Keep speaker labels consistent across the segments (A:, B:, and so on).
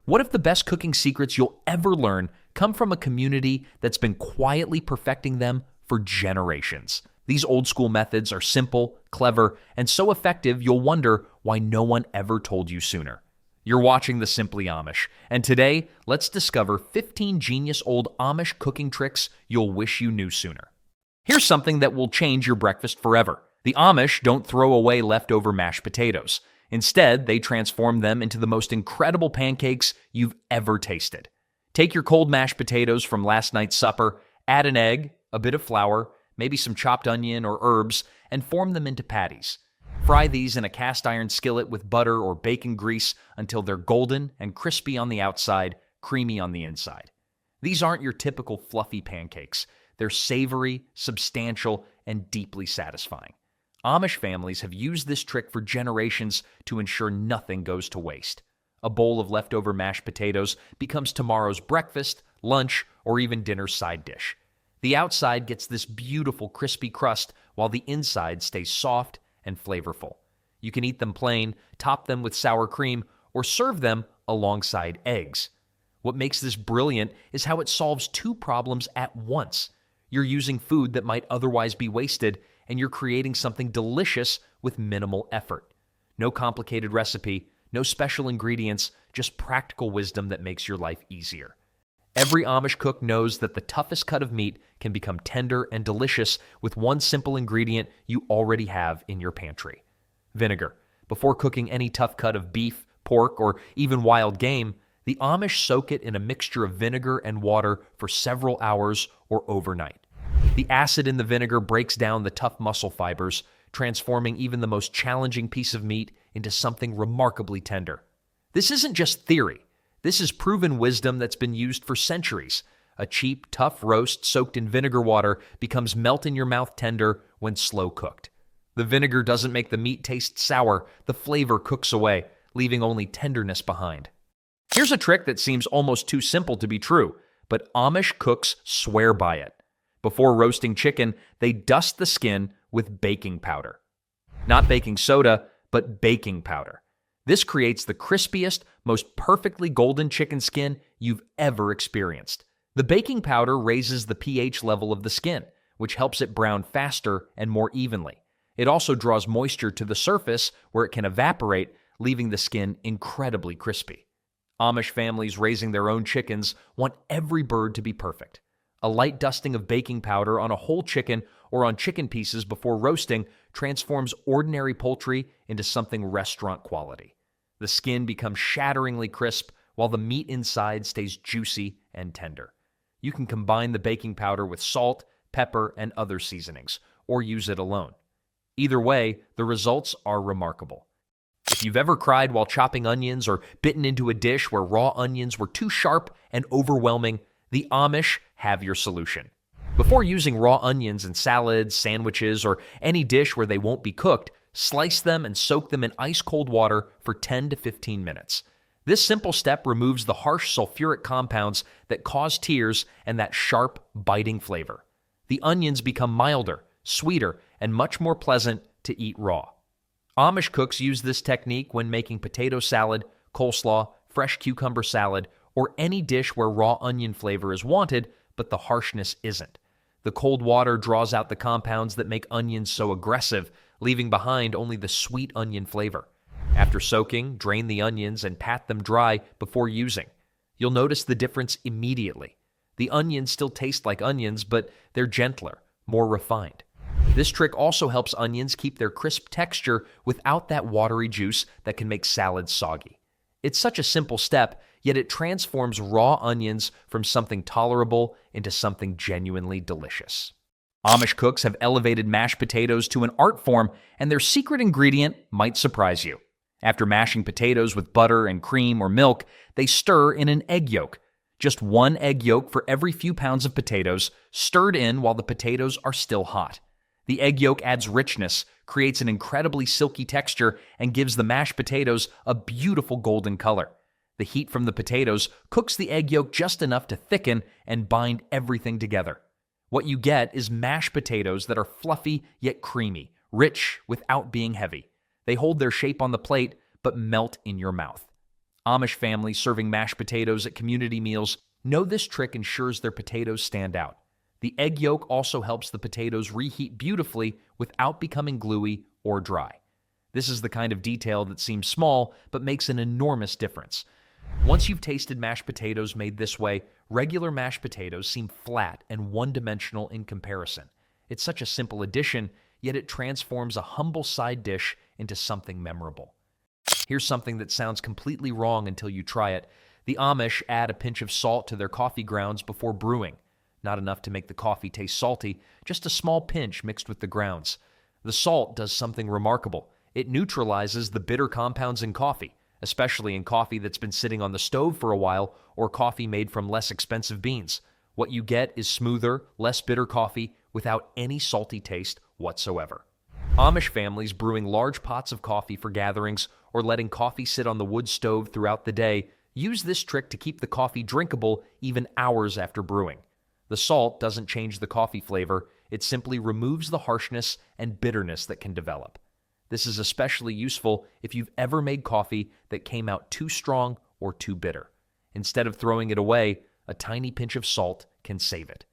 A: What if the best cooking secrets you'll ever learn come from a community that's been quietly perfecting them for generations? These old school methods are simple, clever, and so effective you'll wonder why no one ever told you sooner. You're watching The Simply Amish, and today let's discover 15 genius old Amish cooking tricks you'll wish you knew sooner. Here's something that will change your breakfast forever. The Amish don't throw away leftover mashed potatoes. Instead, they transform them into the most incredible pancakes you've ever tasted. Take your cold mashed potatoes from last night's supper, add an egg, a bit of flour, maybe some chopped onion or herbs, and form them into patties. Fry these in a cast iron skillet with butter or bacon grease until they're golden and crispy on the outside, creamy on the inside. These aren't your typical fluffy pancakes. They're savory, substantial, and deeply satisfying. Amish families have used this trick for generations to ensure nothing goes to waste. A bowl of leftover mashed potatoes becomes tomorrow's breakfast, lunch, or even dinner side dish. The outside gets this beautiful crispy crust while the inside stays soft and flavorful. You can eat them plain, top them with sour cream, or serve them alongside eggs. What makes this brilliant is how it solves two problems at once. You're using food that might otherwise be wasted, and you're creating something delicious with minimal effort. No complicated recipe, no special ingredients, just practical wisdom that makes your life easier. Every Amish cook knows that the toughest cut of meat can become tender and delicious with one simple ingredient you already have in your pantry: vinegar. Before cooking any tough cut of beef, pork, or even wild game, the Amish soak it in a mixture of vinegar and water for several hours or overnight. The acid in the vinegar breaks down the tough muscle fibers, transforming even the most challenging piece of meat into something remarkably tender. This isn't just theory. This is proven wisdom that's been used for centuries. A cheap, tough roast soaked in vinegar water becomes melt-in-your-mouth tender when slow cooked. The vinegar doesn't make the meat taste sour. The flavor cooks away, leaving only tenderness behind. Here's a trick that seems almost too simple to be true, but Amish cooks swear by it. Before roasting chicken, they dust the skin with baking powder. Not baking soda, but baking powder. This creates the crispiest, most perfectly golden chicken skin you've ever experienced. The baking powder raises the pH level of the skin, which helps it brown faster and more evenly. It also draws moisture to the surface where it can evaporate, leaving the skin incredibly crispy. Amish families raising their own chickens want every bird to be perfect. A light dusting of baking powder on a whole chicken or on chicken pieces before roasting transforms ordinary poultry into something restaurant quality. The skin becomes shatteringly crisp while the meat inside stays juicy and tender. You can combine the baking powder with salt, pepper, and other seasonings, or use it alone. Either way, the results are remarkable. If you've ever cried while chopping onions or bitten into a dish where raw onions were too sharp and overwhelming, the Amish have your solution. Before using raw onions in salads, sandwiches, or any dish where they won't be cooked, slice them and soak them in ice-cold water for 10 to 15 minutes. This simple step removes the harsh sulfuric compounds that cause tears and that sharp, biting flavor. The onions become milder, sweeter, and much more pleasant to eat raw. Amish cooks use this technique when making potato salad, coleslaw, fresh cucumber salad, or any dish where raw onion flavor is wanted, but the harshness isn't. The cold water draws out the compounds that make onions so aggressive, leaving behind only the sweet onion flavor. After soaking, drain the onions and pat them dry before using. You'll notice the difference immediately. The onions still taste like onions, but they're gentler, more refined. This trick also helps onions keep their crisp texture without that watery juice that can make salads soggy. It's such a simple step, yet it transforms raw onions from something tolerable into something genuinely delicious. Amish cooks have elevated mashed potatoes to an art form, and their secret ingredient might surprise you. After mashing potatoes with butter and cream or milk, they stir in an egg yolk. Just one egg yolk for every few pounds of potatoes, stirred in while the potatoes are still hot. The egg yolk adds richness, creates an incredibly silky texture, and gives the mashed potatoes a beautiful golden color. The heat from the potatoes cooks the egg yolk just enough to thicken and bind everything together. What you get is mashed potatoes that are fluffy yet creamy, rich without being heavy. They hold their shape on the plate, but melt in your mouth. Amish families serving mashed potatoes at community meals know this trick ensures their potatoes stand out. The egg yolk also helps the potatoes reheat beautifully without becoming gluey or dry. This is the kind of detail that seems small but makes an enormous difference. Once you've tasted mashed potatoes made this way, regular mashed potatoes seem flat and one-dimensional in comparison. It's such a simple addition, yet it transforms a humble side dish into something memorable. Here's something that sounds completely wrong until you try it. The Amish add a pinch of salt to their coffee grounds before brewing. Not enough to make the coffee taste salty, just a small pinch mixed with the grounds. The salt does something remarkable. It neutralizes the bitter compounds in coffee, especially in coffee that's been sitting on the stove for a while or coffee made from less expensive beans. What you get is smoother, less bitter coffee without any salty taste whatsoever. Amish families brewing large pots of coffee for gatherings or letting coffee sit on the wood stove throughout the day use this trick to keep the coffee drinkable even hours after brewing. The salt doesn't change the coffee flavor, it simply removes the harshness and bitterness that can develop. This is especially useful if you've ever made coffee that came out too strong or too bitter. Instead of throwing it away, a tiny pinch of salt can save it.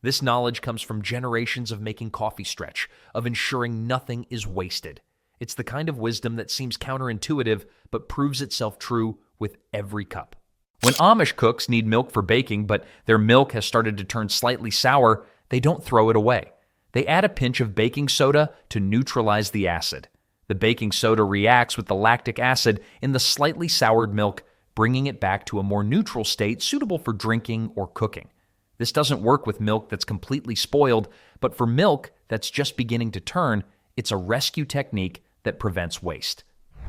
A: This knowledge comes from generations of making coffee stretch, of ensuring nothing is wasted. It's the kind of wisdom that seems counterintuitive but proves itself true with every cup. When Amish cooks need milk for baking, but their milk has started to turn slightly sour, they don't throw it away. They add a pinch of baking soda to neutralize the acid. The baking soda reacts with the lactic acid in the slightly soured milk, bringing it back to a more neutral state suitable for drinking or cooking. This doesn't work with milk that's completely spoiled, but for milk that's just beginning to turn, it's a rescue technique that prevents waste.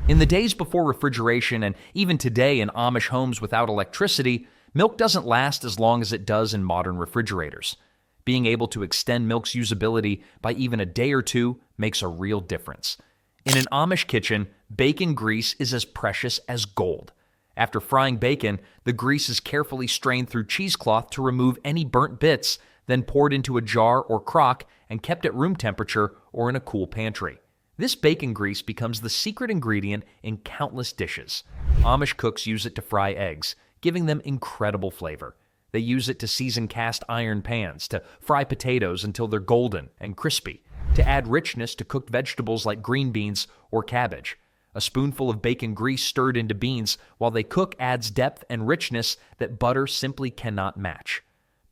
A: In the days before refrigeration, and even today in Amish homes without electricity, milk doesn't last as long as it does in modern refrigerators. Being able to extend milk's usability by even a day or two makes a real difference. In an Amish kitchen, bacon grease is as precious as gold. After frying bacon, the grease is carefully strained through cheesecloth to remove any burnt bits, then poured into a jar or crock and kept at room temperature or in a cool pantry. This bacon grease becomes the secret ingredient in countless dishes. Amish cooks use it to fry eggs, giving them incredible flavor. They use it to season cast iron pans, to fry potatoes until they're golden and crispy, to add richness to cooked vegetables like green beans or cabbage. A spoonful of bacon grease stirred into beans while they cook adds depth and richness that butter simply cannot match.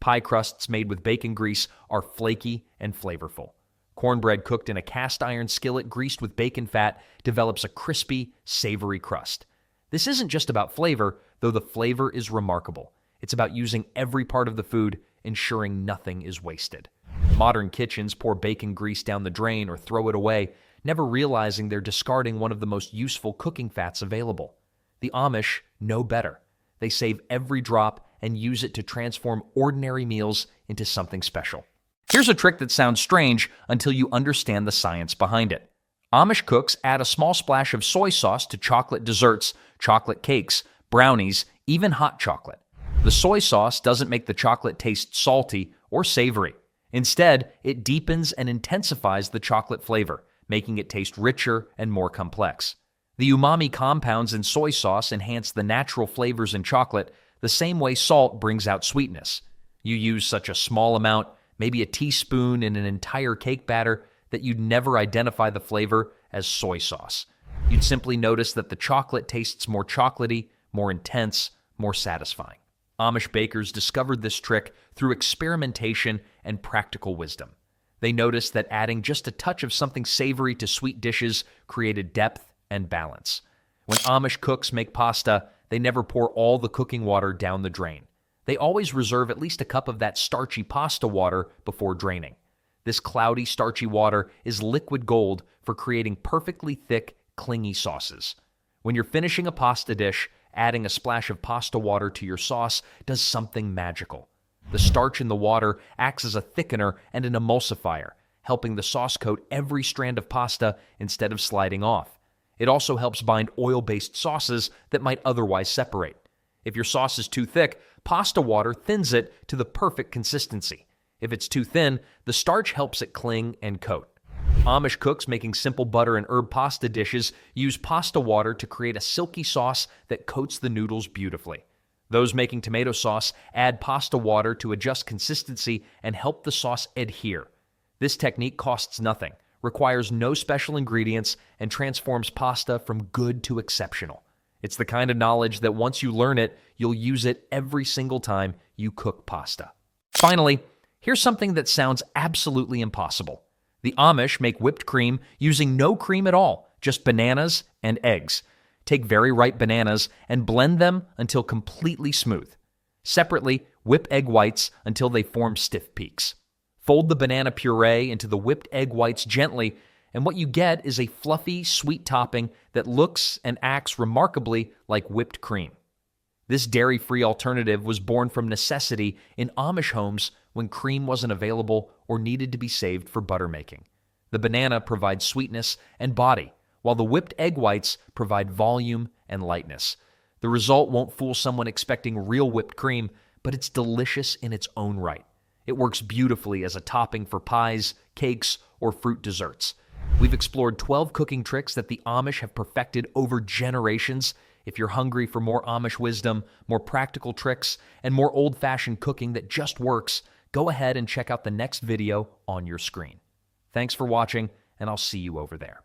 A: Pie crusts made with bacon grease are flaky and flavorful. Cornbread cooked in a cast iron skillet greased with bacon fat develops a crispy, savory crust. This isn't just about flavor, though the flavor is remarkable. It's about using every part of the food, ensuring nothing is wasted. Modern kitchens pour bacon grease down the drain or throw it away, never realizing they're discarding one of the most useful cooking fats available. The Amish know better. They save every drop and use it to transform ordinary meals into something special. Here's a trick that sounds strange until you understand the science behind it. Amish cooks add a small splash of soy sauce to chocolate desserts, chocolate cakes, brownies, even hot chocolate. The soy sauce doesn't make the chocolate taste salty or savory. Instead, it deepens and intensifies the chocolate flavor, making it taste richer and more complex. The umami compounds in soy sauce enhance the natural flavors in chocolate the same way salt brings out sweetness. You use such a small amount, maybe a teaspoon in an entire cake batter, that you'd never identify the flavor as soy sauce. You'd simply notice that the chocolate tastes more chocolatey, more intense, more satisfying. Amish bakers discovered this trick through experimentation and practical wisdom. They noticed that adding just a touch of something savory to sweet dishes created depth and balance. When Amish cooks make pasta, they never pour all the cooking water down the drain. They always reserve at least a cup of that starchy pasta water before draining. This cloudy, starchy water is liquid gold for creating perfectly thick, clingy sauces. When you're finishing a pasta dish, adding a splash of pasta water to your sauce does something magical. The starch in the water acts as a thickener and an emulsifier, helping the sauce coat every strand of pasta instead of sliding off. It also helps bind oil-based sauces that might otherwise separate. If your sauce is too thick, pasta water thins it to the perfect consistency. If it's too thin, the starch helps it cling and coat. Amish cooks making simple butter and herb pasta dishes use pasta water to create a silky sauce that coats the noodles beautifully. Those making tomato sauce add pasta water to adjust consistency and help the sauce adhere. This technique costs nothing, requires no special ingredients, and transforms pasta from good to exceptional. It's the kind of knowledge that once you learn it, you'll use it every single time you cook pasta. Finally, here's something that sounds absolutely impossible. The Amish make whipped cream using no cream at all, just bananas and eggs. Take very ripe bananas and blend them until completely smooth. Separately, whip egg whites until they form stiff peaks. Fold the banana puree into the whipped egg whites gently, and what you get is a fluffy, sweet topping that looks and acts remarkably like whipped cream. This dairy-free alternative was born from necessity in Amish homes when cream wasn't available or needed to be saved for butter making. The banana provides sweetness and body, while the whipped egg whites provide volume and lightness. The result won't fool someone expecting real whipped cream, but it's delicious in its own right. It works beautifully as a topping for pies, cakes, or fruit desserts. We've explored 12 cooking tricks that the Amish have perfected over generations. If you're hungry for more Amish wisdom, more practical tricks, and more old-fashioned cooking that just works, go ahead and check out the next video on your screen. Thanks for watching, and I'll see you over there.